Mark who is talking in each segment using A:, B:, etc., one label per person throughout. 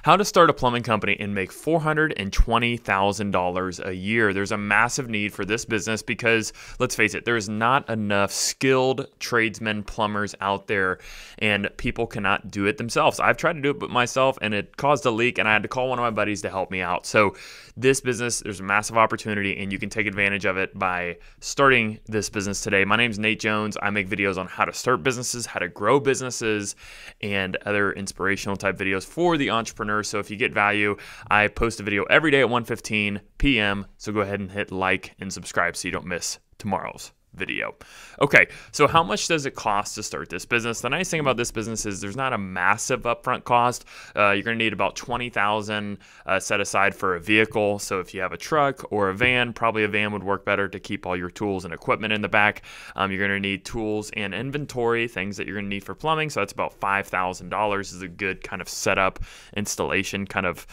A: How to start a plumbing company and make $420,000 a year. There's a massive need for this business because, let's face it, there's not enough skilled tradesmen, plumbers out there, and people cannot do it themselves. I've tried to do it myself, and it caused a leak, and I had to call one of my buddies to help me out. So this business, there's a massive opportunity, and you can take advantage of it by starting this business today. My name's Nate Jones. I make videos on how to start businesses, how to grow businesses, and other inspirational type videos for the entrepreneur. So if you get value, I post a video every day at 1:15 p.m. So go ahead and hit like and subscribe so you don't miss tomorrow's video. Okay, so how much does it cost to start this business? The nice thing about this business is there's not a massive upfront cost. You're going to need about $20,000 set aside for a vehicle. So if you have a truck or a van, probably a van would work better to keep all your tools and equipment in the back. You're going to need tools and inventory, things that you're going to need for plumbing. So that's about $5,000 is a good kind of setup, installation kind of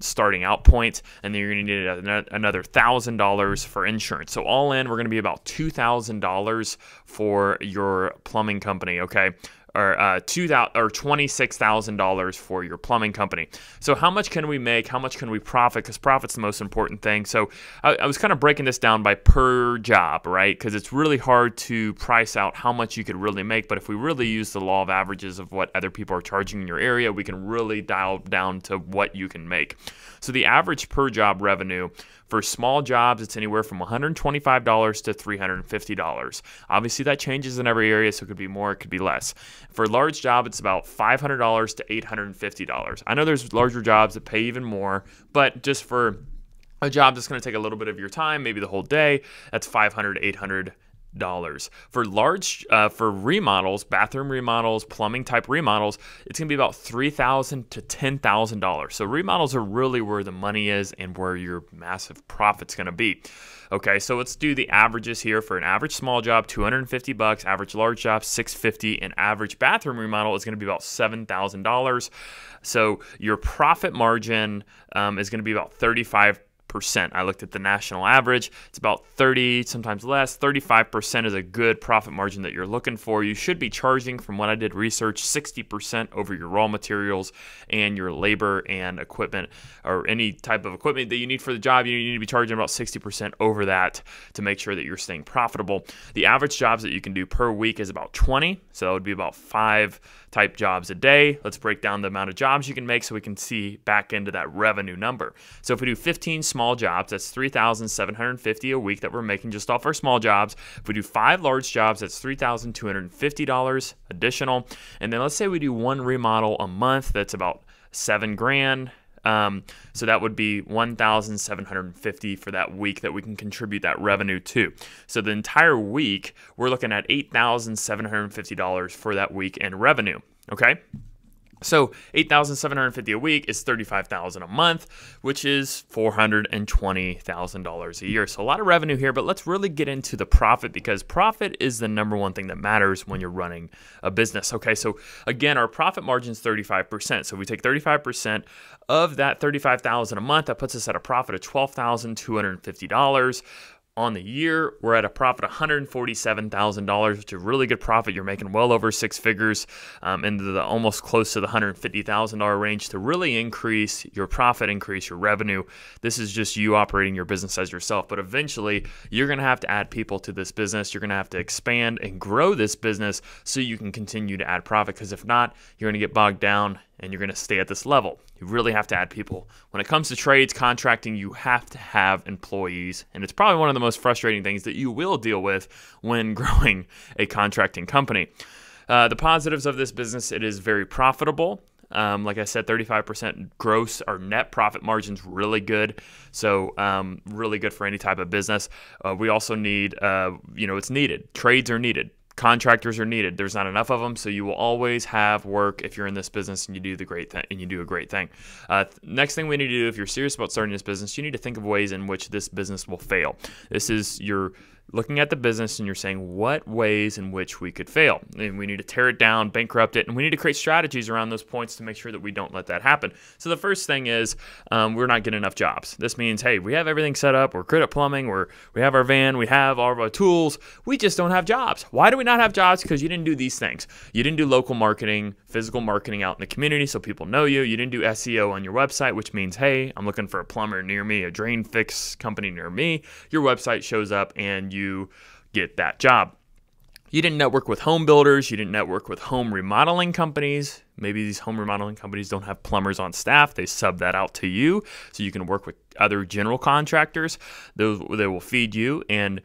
A: starting out point. And then you're going to need another $1,000 for insurance. So all in, we're going to be about $2,000 for your plumbing company, okay? Or $26,000 for your plumbing company. So how much can we make? How much can we profit? Because profit's the most important thing. So I was kind of breaking this down by per job, right? Because it's really hard to price out how much you could really make. But if we really use the law of averages of what other people are charging in your area, we can really dial down to what you can make. So the average per job revenue for small jobs, it's anywhere from $125 to $350. Obviously, that changes in every area, so it could be more, it could be less. For a large job, it's about $500 to $850. I know there's larger jobs that pay even more, but just for a job that's going to take a little bit of your time, maybe the whole day, that's $500 to $800. For large, for remodels, bathroom remodels, plumbing type remodels, it's gonna be about $3,000 to $10,000. So remodels are really where the money is and where your massive profit's gonna be. Okay, so let's do the averages here. For an average small job, $250, average large job, $650, and average bathroom remodel is gonna be about $7,000. So your profit margin is gonna be about 35%. I looked at the national average. It's about 30, sometimes less. 35% is a good profit margin that you're looking for. You should be charging, from what I did research, 60% over your raw materials and your labor and equipment, or any type of equipment that you need for the job. You need to be charging about 60% over that to make sure that you're staying profitable. The average jobs that you can do per week is about 20. So that would be about 5 type jobs a day. Let's break down the amount of jobs you can make so we can see back into that revenue number. So if we do 15 small jobs, that's $3,750 a week that we're making just off our small jobs. If we do 5 large jobs, that's $3,250 additional. And then let's say we do 1 remodel a month, that's about $7,000. So that would be $1,750 for that week that we can contribute that revenue to. So the entire week, we're looking at $8,750 for that week in revenue, okay? So $8,750 a week is $35,000 a month, which is $420,000 a year. So a lot of revenue here, but let's really get into the profit, because profit is the number one thing that matters when you're running a business. Okay, so again, our profit margin is 35%. So we take 35% of that $35,000 a month, that puts us at a profit of $12,250. On the year, we're at a profit of $147,000, which is a really good profit. You're making well over 6 figures, into the almost close to the $150,000 range to really increase your profit, increase your revenue. This is just you operating your business as yourself. But eventually, you're going to have to add people to this business. You're going to have to expand and grow this business so you can continue to add profit, because if not, you're going to get bogged down and you're going to stay at this level. You really have to add people. When it comes to trades, contracting, you have to have employees. And it's probably one of the most frustrating things that you will deal with when growing a contracting company. The positives of this business, it is very profitable. Like I said, 35% gross or net profit margin's really good. So really good for any type of business. We also need, it's needed. Trades are needed. Contractors are needed. There's not enough of them, so you will always have work if you're in this business and you do the great thing, and you do a great thing. Next thing we need to do, if you're serious about starting this business, you need to think of ways in which this business will fail. This is your looking at the business and you're saying what ways in which we could fail. And we need to tear it down, bankrupt it, and we need to create strategies around those points to make sure that we don't let that happen. So the first thing is we're not getting enough jobs. This means, hey, we have everything set up. We're good at plumbing. We have our van. We have all of our tools. We just don't have jobs. Why do we not have jobs? Because you didn't do these things. You didn't do local marketing, physical marketing out in the community so people know you. You didn't do SEO on your website, which means, hey, I'm looking for a plumber near me, a drain fix company near me. Your website shows up and you get that job. You didn't network with home builders. You didn't network with home remodeling companies. Maybe these home remodeling companies don't have plumbers on staff. They sub that out to you so you can work with other general contractors. They will feed you, and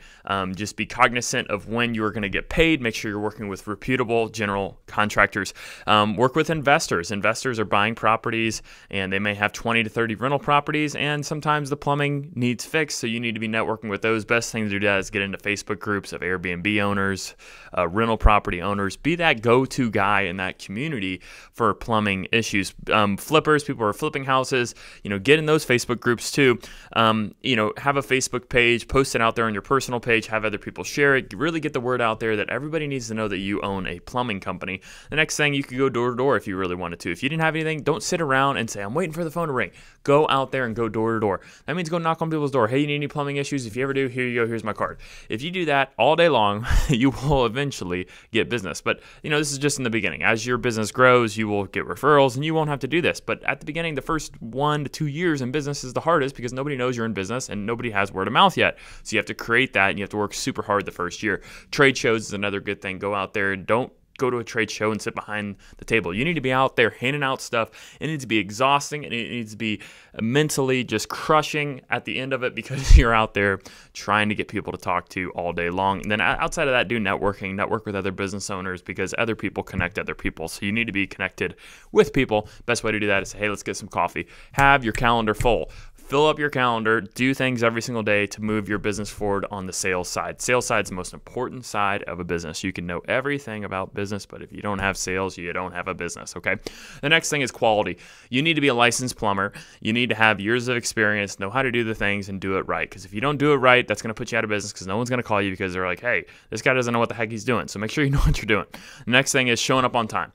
A: just be cognizant of when you're going to get paid. Make sure you're working with reputable general contractors. Work with investors. Investors are buying properties, and they may have 20 to 30 rental properties, and sometimes the plumbing needs fixed, so you need to be networking with those. Best thing to do is get into Facebook groups of Airbnb owners, rental property owners. Be that go-to guy in that community for plumbing issues. Flippers, people who are flipping houses, get in those Facebook groups too. Have a Facebook page, post it out there on your personal page, have other people share it, really get the word out there that everybody needs to know that you own a plumbing company. The next thing, you could go door to door if you really wanted to. If you didn't have anything, don't sit around and say, I'm waiting for the phone to ring. Go out there and go door to door. That means go knock on people's door. Hey, you need any plumbing issues? If you ever do, here you go, here's my card. If you do that all day long, you will eventually get business. But this is just in the beginning. As your business grows, you will get referrals and you won't have to do this. But at the beginning, the first 1 to 2 years in business is the hardest because nobody knows you're in business and nobody has word of mouth yet. So you have to create that, and you have to work super hard the first year. Trade shows is another good thing. Go out there and don't go to a trade show and sit behind the table. You need to be out there handing out stuff. It needs to be exhausting, and it needs to be mentally just crushing at the end of it because you're out there trying to get people to talk to all day long. And then outside of that, do networking. Network with other business owners because other people connect other people. So you need to be connected with people. Best way to do that is say, hey, let's get some coffee. Have your calendar full. Fill up your calendar, do things every single day to move your business forward on the sales side. Sales side is the most important side of a business. You can know everything about business, but if you don't have sales, you don't have a business, okay? The next thing is quality. You need to be a licensed plumber. You need to have years of experience, know how to do the things, and do it right. Because if you don't do it right, that's going to put you out of business because no one's going to call you because they're like, hey, this guy doesn't know what the heck he's doing. So make sure you know what you're doing. The next thing is showing up on time.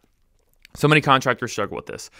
A: So many contractors struggle with this.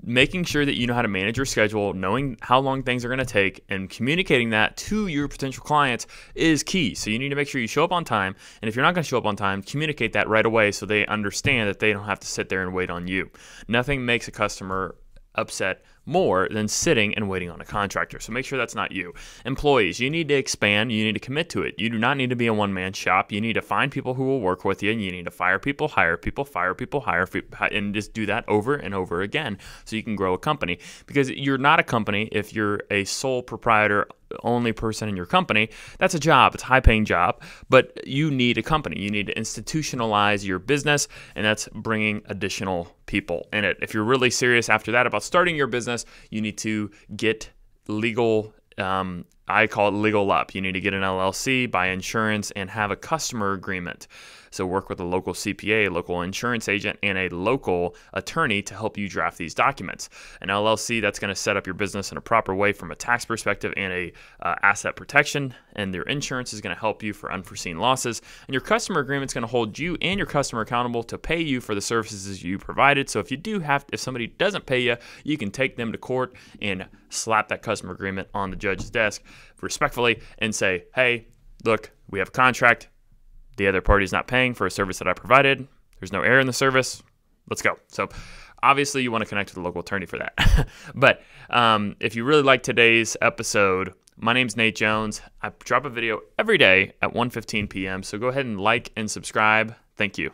A: Making sure that you know how to manage your schedule, knowing how long things are going to take, and communicating that to your potential clients is key. So you need to make sure you show up on time. And if you're not going to show up on time, communicate that right away so they understand that they don't have to sit there and wait on you. Nothing makes a customer upset more than sitting and waiting on a contractor. So make sure that's not you. Employees, you need to expand. You need to commit to it. You do not need to be a one-man shop. You need to find people who will work with you, and you need to fire people, hire people, fire people, hire people, and just do that over and over again so you can grow a company. Because you're not a company if you're a sole proprietor, only person in your company. That's a job. It's a high-paying job, but you need a company. You need to institutionalize your business, and that's bringing additional people in it. If you're really serious after that about starting your business, you need to get legal. I call it legal up. You need to get an LLC, buy insurance, and have a customer agreement. So work with a local CPA, local insurance agent, and a local attorney to help you draft these documents. An LLC, that's going to set up your business in a proper way from a tax perspective and a asset protection, and their insurance is going to help you for unforeseen losses. And your customer agreement is going to hold you and your customer accountable to pay you for the services you provided. So if somebody doesn't pay you, you can take them to court and slap that customer agreement on the judge's desk respectfully and say, hey, look, we have a contract. The other party's not paying for a service that I provided. There's no error in the service. Let's go. So obviously you want to connect with a local attorney for that. But if you really like today's episode, my name's Nate Jones. I drop a video every day at 1:15 p.m. So go ahead and like and subscribe. Thank you.